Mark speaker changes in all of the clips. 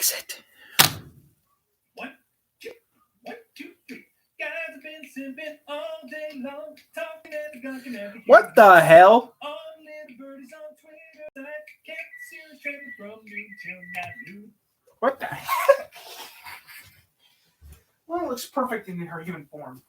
Speaker 1: is it?
Speaker 2: 1, 2, 1, 2, 3. Guys have been simping all day long, talking and gawking at the
Speaker 1: What the hell?
Speaker 2: All little birdies on Twitter. I can't see the training from noon till noon.
Speaker 1: What the heck? Well, it looks perfect in her human form.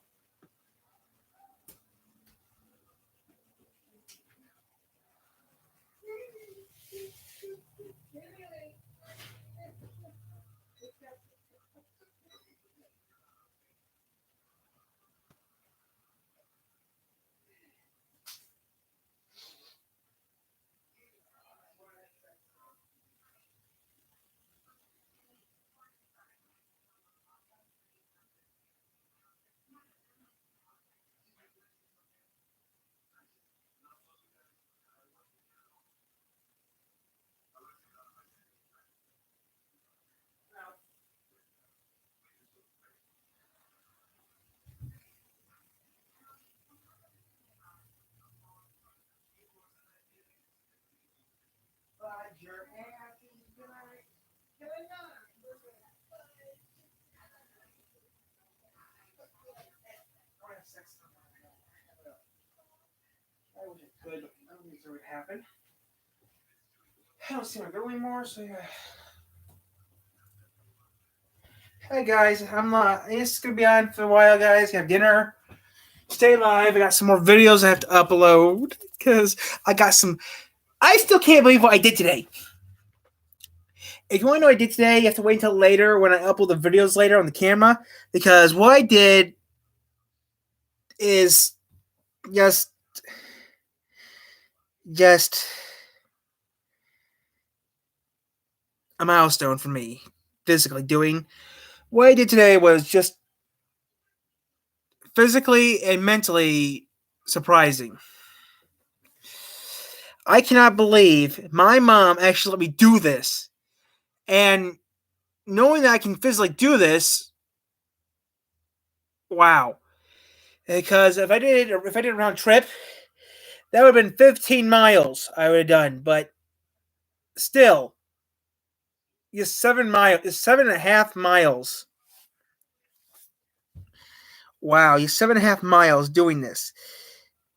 Speaker 1: I wish it could, but I don't think it would happen. I don't see my girl anymore, so yeah. Hey guys, it's gonna be on for a while, guys. Have dinner. Stay live. I got some more videos I have to upload because I got some. I still can't believe what I did today. If you want to know what I did today, you have to wait until later when I upload the videos later on the camera, because what I did is just a milestone for me. Physically doing what I did today was just physically and mentally surprising. I cannot believe my mom actually let me do this. And knowing that I can physically do this, wow. Because if I did a round trip, that would have been 15 miles I would have done. But still, it's 7.5 miles. Wow, you're 7.5 miles doing this.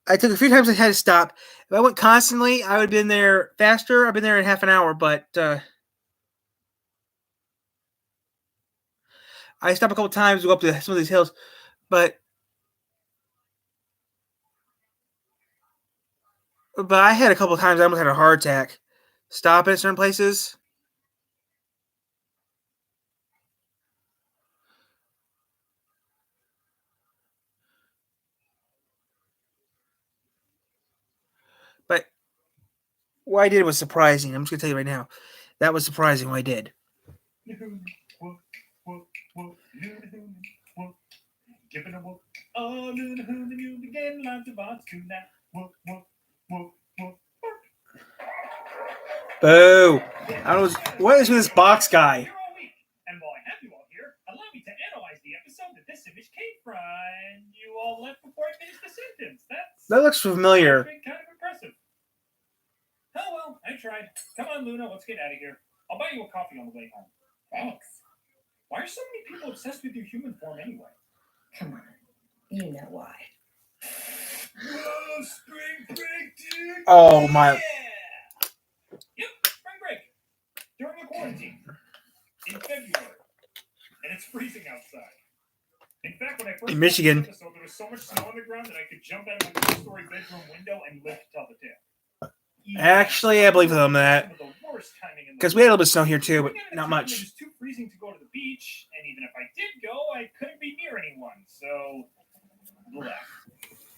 Speaker 1: I took a few times I had to stop. If I went constantly, I would have been there faster. I've been there in half an hour, but I stopped a couple times to go up to some of these hills. But I had a couple times I almost had a heart attack. Stopping at certain places. But what I did was surprising. I'm just going to tell you right now. That was surprising what I did. Boo. What is with this box guy?
Speaker 2: And while I have you all here, allow me to analyze the episode that this image came from. And you all left before I finished the sentence.
Speaker 1: That looks familiar.
Speaker 2: Kind of impressive. Oh well, I tried. Come on, Luna, let's get out of here. I'll buy you a coffee on the way home.
Speaker 3: Thanks.
Speaker 2: Why are so many people obsessed with your human form anyway?
Speaker 3: Come on. You know why.
Speaker 2: Whoa, spring break, dude!
Speaker 1: Oh, my.
Speaker 2: Yep, spring break. During the quarantine. In February. And it's freezing outside. In fact, when I first
Speaker 1: in Michigan,
Speaker 2: this episode, there was so much snow on the ground that I could jump out of my 2-story bedroom window and live to tell the tale.
Speaker 1: Actually, I believe them that. Because we had a little bit of snow here too, but not much.
Speaker 2: It was too freezing to go to the beach, and even if I did go, I couldn't be near anyone, so left.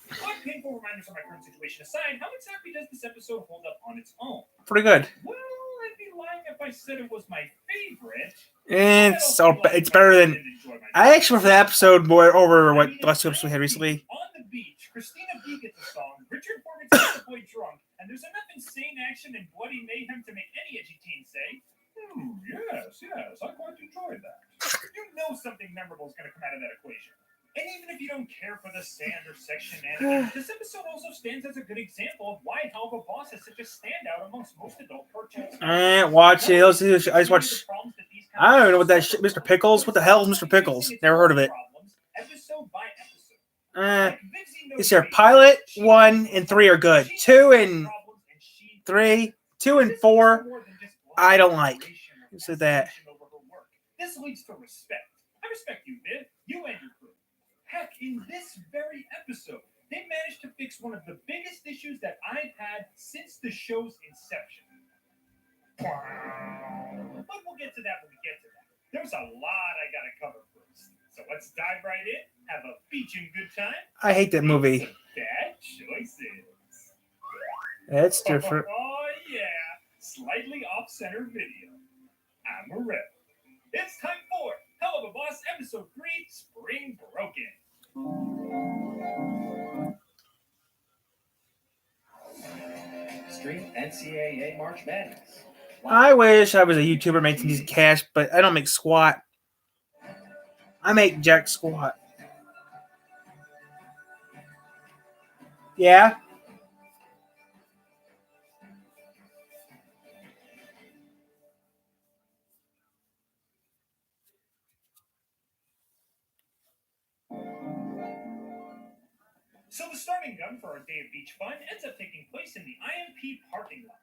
Speaker 2: But painful reminders of my current situation aside, how exactly does this episode hold up on its own?
Speaker 1: Pretty good.
Speaker 2: Well, I'd be lying if I said it was my favorite.
Speaker 1: It's better than. I actually prefer the episode more over what the last two episodes we had recently.
Speaker 2: On the beach, Christina B gets a song, Richard Foreman gets the boy drunk, and there's enough insane action and bloody mayhem to make any edgy teen say, yes, I quite enjoyed that. You know something memorable is going to come out of that equation. And even if you don't care for the sand or sex shenanigans, this episode also stands as a good example of why Helga Boss is such a standout amongst most adult cartoons.
Speaker 1: Watch it. I just watched.
Speaker 2: The problems that these
Speaker 1: I don't even know what that shit. Mr. Pickles. What the hell is Mr. Pickles? Never heard of it.
Speaker 2: Episode by episode.
Speaker 1: It's here. Pilot 1 and 3 are good. 2 and 3, 2 and 4, I don't like. So that.
Speaker 2: This leads to respect. I respect you, Viv. You and your crew. Heck, in this very episode, they managed to fix one of the biggest issues that I've had since the show's inception. But we'll get to that when we get to that. There's a lot I gotta cover first. So let's dive right in. Have a beaching good time.
Speaker 1: I hate that movie.
Speaker 2: Some bad choices.
Speaker 1: That's different.
Speaker 2: Oh yeah, slightly off-center video. I'm a rep. It's time for Hell of a Boss Episode 3, Spring Broken. Stream NCAA March Madness.
Speaker 1: I wish I was a YouTuber making these cash, but I don't make squat. I make jack squat. Yeah?
Speaker 2: So the starting gun for our day of beach fun ends up taking place in the IMP parking lot.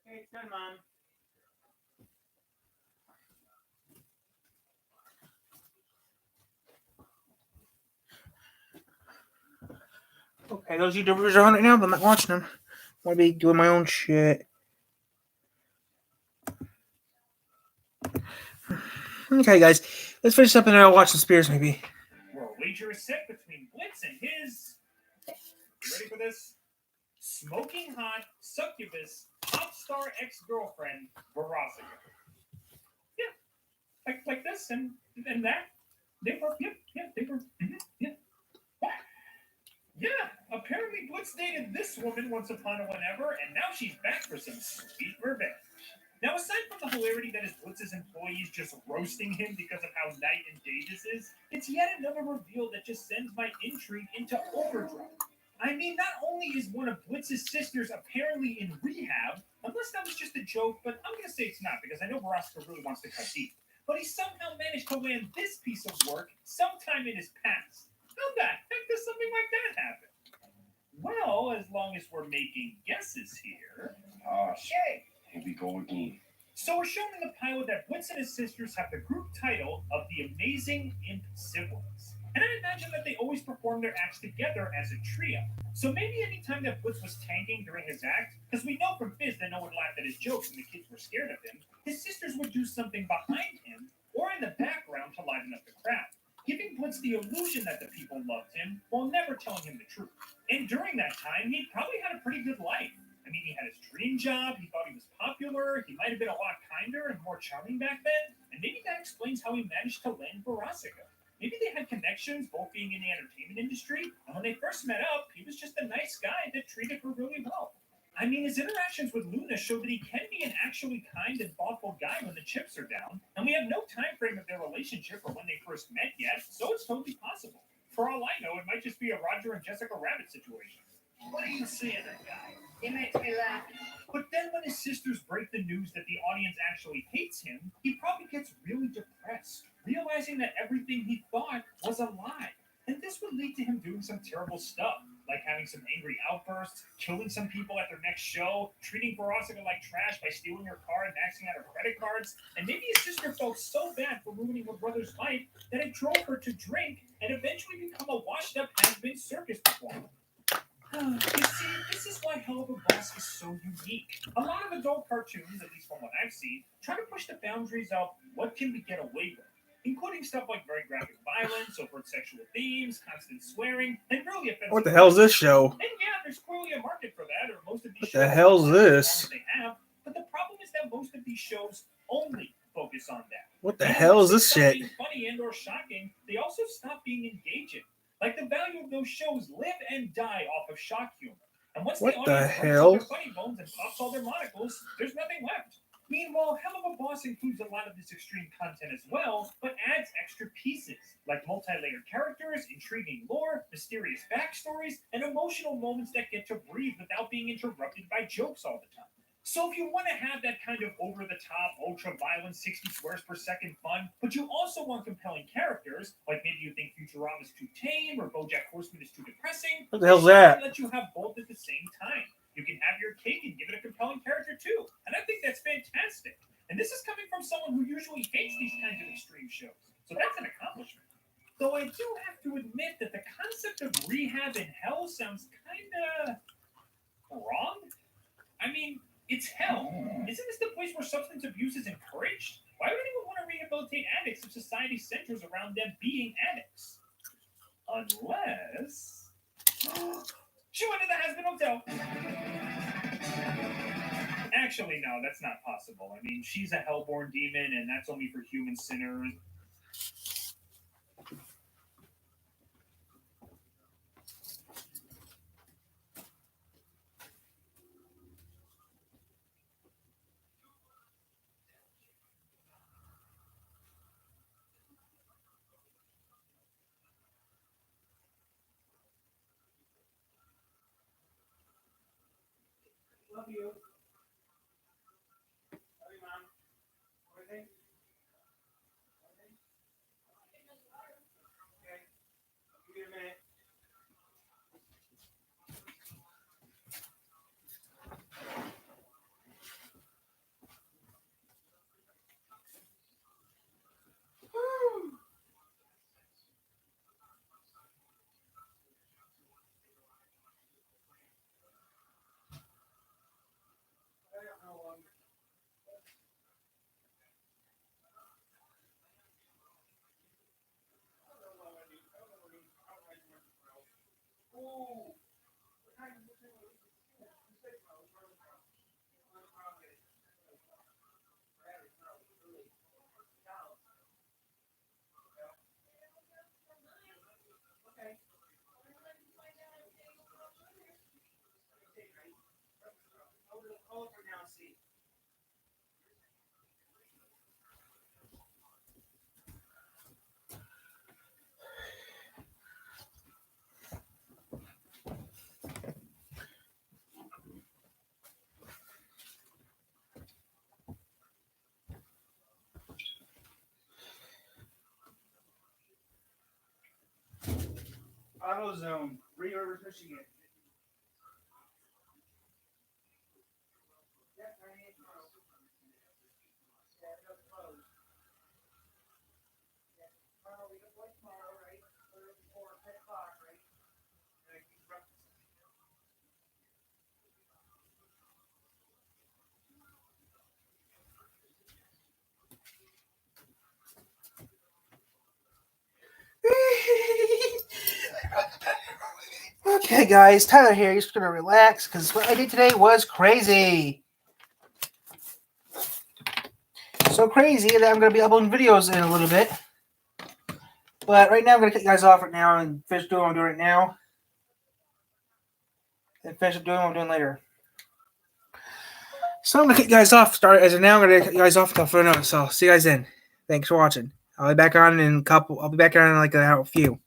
Speaker 1: Hey, it's done, Mom. Okay, those YouTubers are on it now, but I'm not watching them. I'm gonna be doing my own shit. Okay, guys, let's finish up and then I'll watch some Spears maybe.
Speaker 2: Where a wager is set between Blitz and his. You ready for this? Smoking hot succubus pop star ex-girlfriend Verosika. Yeah, like this and that. They were they were yeah. Yeah, apparently Blitz dated this woman once upon a whenever, and now she's back for some sweet revenge. Now, aside from the hilarity that is Blitz's employees just roasting him because of how night and day this is, it's yet another reveal that just sends my intrigue into overdrive. I mean, not only is one of Blitz's sisters apparently in rehab, unless that was just a joke, but I'm gonna say it's not because I know Veronica really wants to cut deep. But he somehow managed to land this piece of work sometime in his past. How the heck does something like that happen? Well, as long as we're making guesses here.
Speaker 4: Shit. Here we go again.
Speaker 2: So we're shown in the pilot that Blitz and his sisters have the group title of the Amazing Imp Siblings. And I imagine that they always perform their acts together as a trio. So maybe anytime that Blitz was tanking during his act, because we know from Fizz that no one laughed at his jokes and the kids were scared of him, his sisters would do something behind him or in the background to liven up the crowd, giving Blitz the illusion that the people loved him while never telling him the truth. And during that time, he probably had a pretty good life. I mean, he had his dream job, he thought he was popular, he might have been a lot kinder and more charming back then, and maybe that explains how he managed to land Verosika. Maybe they had connections, both being in the entertainment industry, and when they first met up, he was just a nice guy that treated her really well. I mean, his interactions with Luna show that he can be an actually kind and thoughtful guy when the chips are down, and we have no time frame of their relationship or when they first met yet, so it's totally possible. For all I know, it might just be a Roger and Jessica Rabbit situation. What do you see in that guy?
Speaker 3: He makes me laugh.
Speaker 2: But then when his sisters break the news that the audience actually hates him, he probably gets really depressed, realizing that everything he thought was a lie. And this would lead to him doing some terrible stuff, like having some angry outbursts, killing some people at their next show, treating Verosika like trash by stealing her car and maxing out her credit cards. And maybe his sister felt so bad for ruining her brother's life that it drove her to drink and eventually become a washed-up has-been circus performer. You see, this is why Hell of a Boss is so unique. A lot of adult cartoons, at least from what I've seen, try to push the boundaries of what can we get away with, including stuff like very graphic violence, overt sexual themes, constant swearing, and really offensive.
Speaker 1: What the hell's this show?
Speaker 2: And yeah, there's clearly a market for that, or most of these
Speaker 1: What
Speaker 2: shows
Speaker 1: the hell's
Speaker 2: are
Speaker 1: this?
Speaker 2: they have. But the problem is that most of these shows only focus on that.
Speaker 1: What the
Speaker 2: And
Speaker 1: hell is
Speaker 2: once they
Speaker 1: this
Speaker 2: stop
Speaker 1: shit?
Speaker 2: being funny and or shocking, they also stop being engaging. Like the value of those shows live and die off of shock humor. And once
Speaker 1: What
Speaker 2: the
Speaker 1: the
Speaker 2: audience
Speaker 1: hell?
Speaker 2: their funny bones and pops all their monocles, there's nothing left. Meanwhile, Hell of a Boss includes a lot of this extreme content as well, but adds extra pieces, like multi-layered characters, intriguing lore, mysterious backstories, and emotional moments that get to breathe without being interrupted by jokes all the time. So if you want to have that kind of over-the-top, ultra-violent, 60 swears per second fun, but you also want compelling characters, like maybe you think Futurama's too tame or BoJack Horseman is too depressing,
Speaker 1: What the hell's
Speaker 2: Shonen
Speaker 1: that?
Speaker 2: let you have both at the same time. You can have your cake and give it a compelling character too, and I think that's fantastic. And this is coming from someone who usually hates these kinds of extreme shows, so that's an accomplishment. Though I do have to admit that the concept of rehab in hell sounds kinda wrong. I mean, it's hell. Isn't this the place where substance abuse is encouraged? Why would anyone want to rehabilitate addicts if society centers around them being addicts? Unless she went to the Has-Been Hotel. Actually, no, that's not possible. I mean, she's a hellborn demon, and that's only for human sinners.
Speaker 1: Love you. Love you, Mom. Everything? Okay. Give me a minute. AutoZone, Reorders, Michigan. Okay, guys, Tyler here. Just gonna relax because what I did today was crazy. So crazy that I'm gonna be uploading videos in a little bit. But right now, I'm gonna cut you guys off right now and finish doing what I'm doing right now, and finish up doing what I'm doing later. So I'm gonna cut you guys off. Start as of now. I'm gonna cut you guys off for now. So see you guys then. Thanks for watching. I'll be back on in a couple. I'll be back on in like a few.